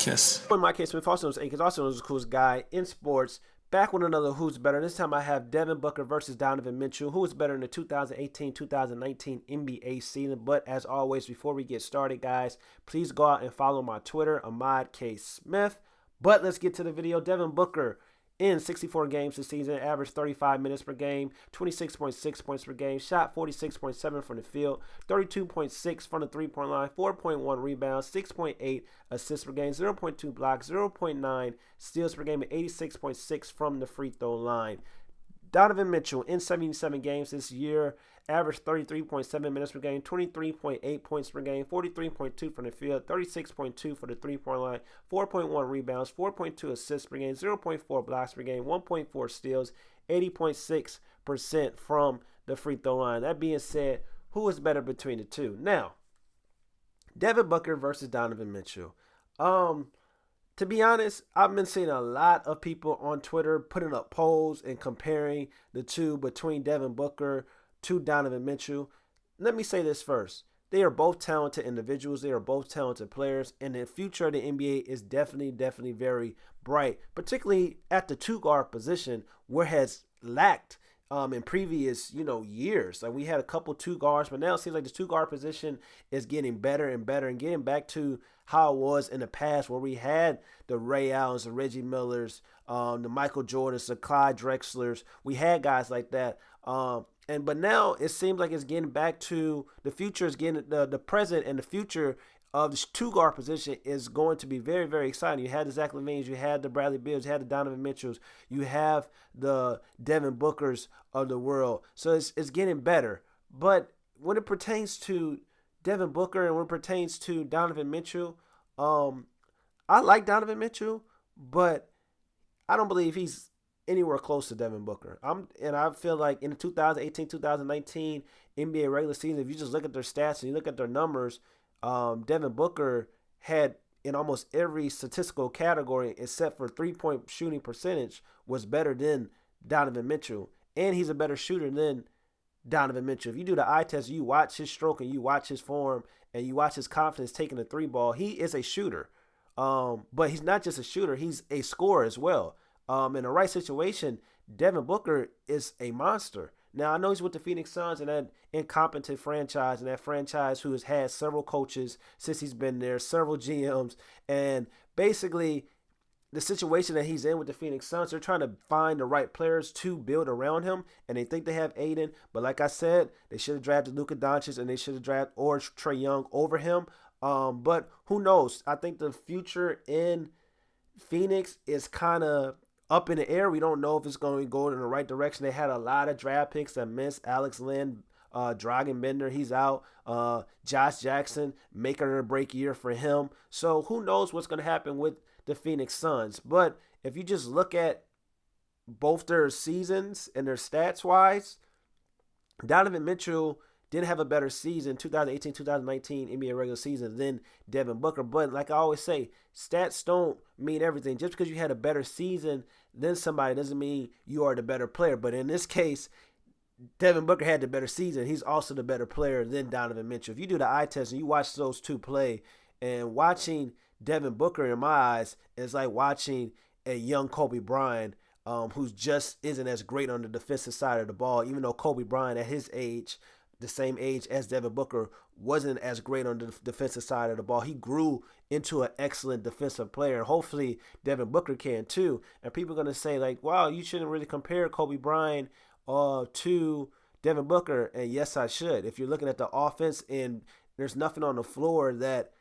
Kiss. In my case, Smith also knows Akins, also knows the coolest guy in sports. Back with another Who's Better. This time I have Devin Booker versus Donovan Mitchell. Who is better in the 2018-2019 NBA season? But as always, before we get started, guys, please go out and follow my Twitter, Ahmad K. Smith. But let's get to the video. Devin Booker in 64 games this season, averaged 35 minutes per game, 26.6 points per game, shot 46.7 from the field, 32.6 from the three-point line, 4.1 rebounds, 6.8 assists per game, 0.2 blocks, 0.9 steals per game, and 86.6 from the free throw line. Donovan Mitchell in 77 games this year averaged 33.7 minutes per game, 23.8 points per game, 43.2 from the field, 36.2 for the three-point line, 4.1 rebounds, 4.2 assists per game, 0.4 blocks per game, 1.4 steals, 80.6% from the free throw line. That being said, who is better between the two? Now, Devin Booker versus Donovan Mitchell. To be honest, I've been seeing a lot of people on Twitter putting up polls and comparing the two between Devin Booker to Donovan Mitchell. Let me say this first. They are both talented individuals. They are both talented players. And the future of the NBA is definitely very bright, particularly at the two-guard position, where it has lacked in previous, years. Like we had a couple two guards, but now it seems like the two-guard position is getting better and better and getting back to how it was in the past, where we had the Ray Allens, the Reggie Millers, the Michael Jordans, the Clyde Drexlers. We had guys like that. But now it seems like it's getting back to the future is getting the present, and the future of the two-guard position is going to be very exciting. You had the Zach LaVines, you had the Bradley Beals, you had the Donovan Mitchells, you have the Devin Bookers of the world. So it's getting better. But when it pertains to Devin Booker and when it pertains to Donovan Mitchell, I like Donovan Mitchell, but I don't believe he's anywhere close to Devin Booker. I feel like in the 2018-2019 NBA regular season, if you just look at their stats and you look at their numbers, Devin Booker had in almost every statistical category except for three-point shooting percentage was better than Donovan Mitchell. And he's a better shooter than Donovan Mitchell. If you do the eye test, you watch his stroke and you watch his form and you watch his confidence taking the three ball, he is a shooter. But he's not just a shooter, he's a scorer as well. In the right situation, Devin Booker is a monster. Now, I know he's with the Phoenix Suns and that incompetent franchise, and that franchise who has had several coaches since he's been there, several GMs, and basically the situation that he's in with the Phoenix Suns, they're trying to find the right players to build around him, and they think they have Aiden, but like I said, they should have drafted Luka Doncic and they should have drafted or Trae Young over him. But who knows? I think the future in Phoenix is kind of up in the air. We don't know if it's going to go in the right direction. They had a lot of draft picks that missed. Alex Len, Dragan Bender, he's out. Josh Jackson, make it or break year for him. So who knows what's going to happen with the Phoenix Suns. But if you just look at both their seasons and their stats-wise, Donovan Mitchell did have a better season, 2018-2019 NBA regular season, than Devin Booker. But like I always say, stats don't mean everything. Just because you had a better season than somebody doesn't mean you are the better player. But in this case, Devin Booker had the better season. He's also the better player than Donovan Mitchell. If you do the eye test and you watch those two play, and watching Devin Booker, in my eyes, is like watching a young Kobe Bryant who just isn't as great on the defensive side of the ball, even though Kobe Bryant at his age, the same age as Devin Booker, wasn't as great on the defensive side of the ball. He grew into an excellent defensive player. Hopefully Devin Booker can too. And people are going to say like, wow, you shouldn't really compare Kobe Bryant to Devin Booker. And yes, I should. If you're looking at the offense and there's nothing on the floor that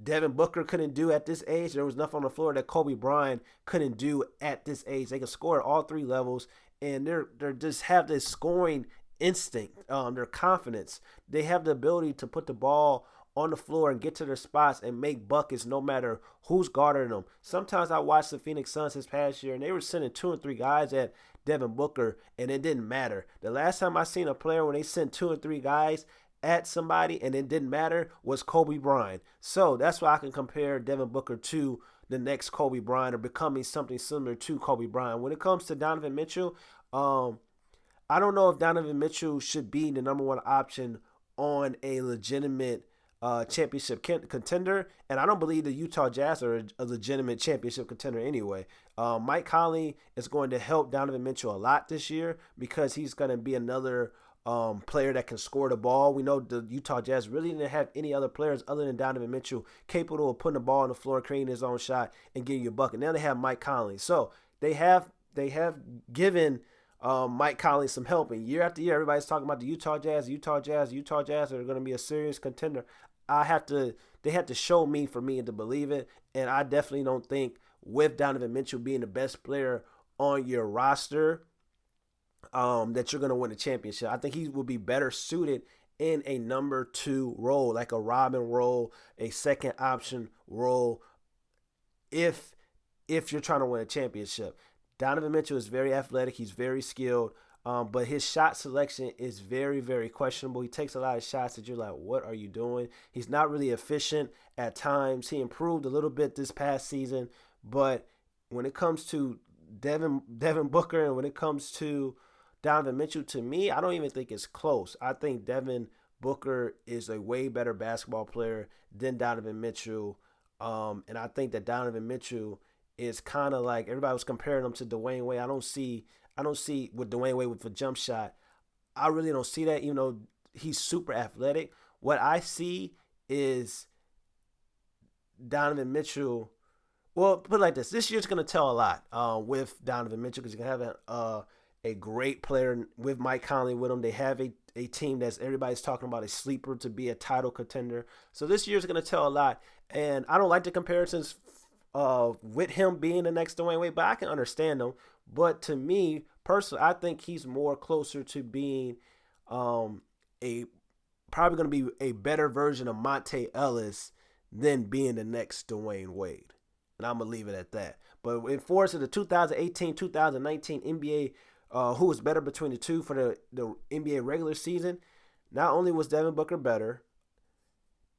Devin Booker couldn't do at this age, there was nothing on the floor that Kobe Bryant couldn't do at this age. They can score at all three levels, and they're just have this scoring instinct, their confidence. They have the ability to put the ball on the floor and get to their spots and make buckets no matter who's guarding them. Sometimes I watched the Phoenix Suns this past year, and they were sending 2 and 3 guys at Devin Booker, and it didn't matter. The last time I seen a player when they sent 2 and 3 guys at somebody and it didn't matter was Kobe Bryant. So that's why I can compare Devin Booker to the next Kobe Bryant, or becoming something similar to Kobe Bryant. When it comes to Donovan Mitchell, I don't know if Donovan Mitchell should be the number one option on a legitimate championship contender, and I don't believe the Utah Jazz are a legitimate championship contender anyway. Mike Conley is going to help Donovan Mitchell a lot this year because he's going to be another player that can score the ball. We know the Utah Jazz really didn't have any other players other than Donovan Mitchell capable of putting the ball on the floor, creating his own shot, and getting you a bucket. Now they have Mike Conley, so they have given Mike Conley some help. And year after year, everybody's talking about the Utah Jazz. Utah Jazz are going to be a serious contender. They have to show me for me to believe it. And I definitely don't think with Donovan Mitchell being the best player on your roster, that you're going to win a championship. I think he will be better suited in a number 2 role, like a Robin role, a second option role, if you're trying to win a championship. Donovan Mitchell is very athletic. He's very skilled. But his shot selection is very, very questionable. He takes a lot of shots that you're like, what are you doing? He's not really efficient at times. He improved a little bit this past season. But when it comes to Devin Booker and when it comes to Donovan Mitchell, to me, I don't even think it's close. I think Devin Booker is a way better basketball player than Donovan Mitchell. And I think that Donovan Mitchell is kind of like everybody was comparing him to Dwayne Wade. I don't see with Dwayne Wade with a jump shot. I really don't see that, even though he's super athletic. What I see is Donovan Mitchell. Well, put it like this: this year's going to tell a lot with Donovan Mitchell because you can have a great player with Mike Conley with him. They have a team that's everybody's talking about a sleeper to be a title contender. So this year's going to tell a lot. And I don't like the comparisons with him being the next Dwayne Wade, but I can understand them. But to me, personally, I think he's more closer to being probably going to be a better version of Monte Ellis than being the next Dwayne Wade. And I'm going to leave it at that. But in force of the 2018-2019 NBA, who was better between the two for the NBA regular season, not only was Devin Booker better,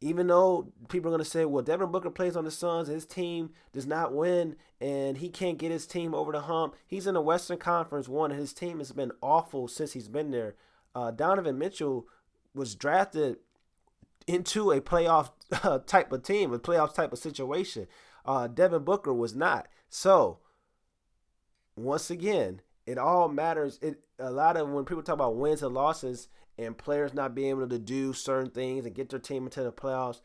even though people are going to say, well, Devin Booker plays on the Suns, his team does not win, and he can't get his team over the hump. He's in the Western Conference and his team has been awful since he's been there. Donovan Mitchell was drafted into a playoff type of team, a playoff type of situation. Devin Booker was not. So, once again, it all matters. A lot of when people talk about wins and losses and players not being able to do certain things and get their team into the playoffs,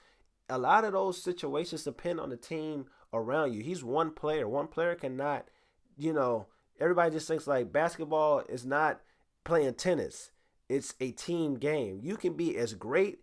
a lot of those situations depend on the team around you. He's one player. One player cannot, everybody just thinks like basketball is not playing tennis. It's a team game. You can be as great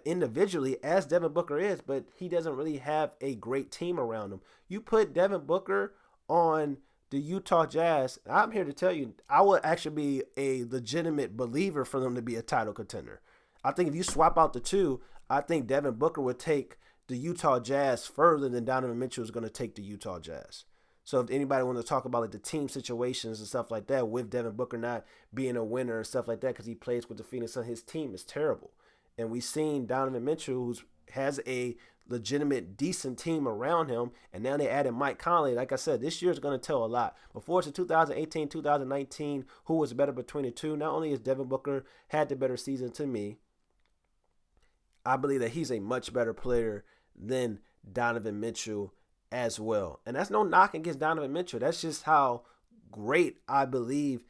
individually as Devin Booker is, but he doesn't really have a great team around him. You put Devin Booker on the Utah Jazz, I'm here to tell you, I would actually be a legitimate believer for them to be a title contender. I think if you swap out the two, I think Devin Booker would take the Utah Jazz further than Donovan Mitchell is going to take the Utah Jazz. So if anybody wants to talk about like the team situations and stuff like that, with Devin Booker not being a winner and stuff like that because he plays with the Phoenix Suns, his team is terrible. And we've seen Donovan Mitchell, who has a legitimate, decent team around him, and now they added Mike Conley. Like I said, this year is going to tell a lot. Before it's the 2018-2019, who was better between the two? Not only is Devin Booker had the better season to me, I believe that he's a much better player than Donovan Mitchell as well. And that's no knock against Donovan Mitchell. That's just how great I believe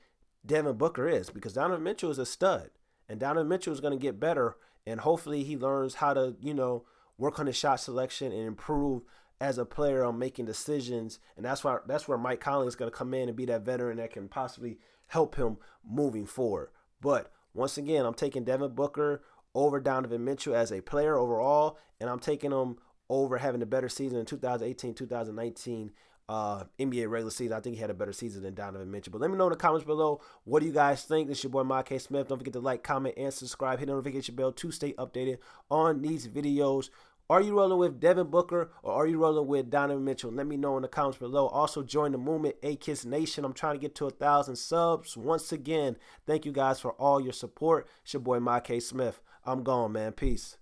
Devin Booker is, because Donovan Mitchell is a stud, and Donovan Mitchell is going to get better, and hopefully he learns how to, work on his shot selection and improve as a player on making decisions. And that's where Mike Conley is going to come in and be that veteran that can possibly help him moving forward. But once again, I'm taking Devin Booker over Donovan Mitchell as a player overall, and I'm taking him over having a better season in 2018-2019 NBA regular season. I think he had a better season than Donovan Mitchell. But let me know in the comments below, what do you guys think? This is your boy, Mike K. Smith. Don't forget to like, comment, and subscribe. Hit the notification bell to stay updated on these videos. Are you rolling with Devin Booker or are you rolling with Donovan Mitchell? Let me know in the comments below. Also, join the movement, A-Kiss Nation. I'm trying to get to 1,000 subs. Once again, thank you guys for all your support. It's your boy, Mike K. Smith. I'm gone, man. Peace.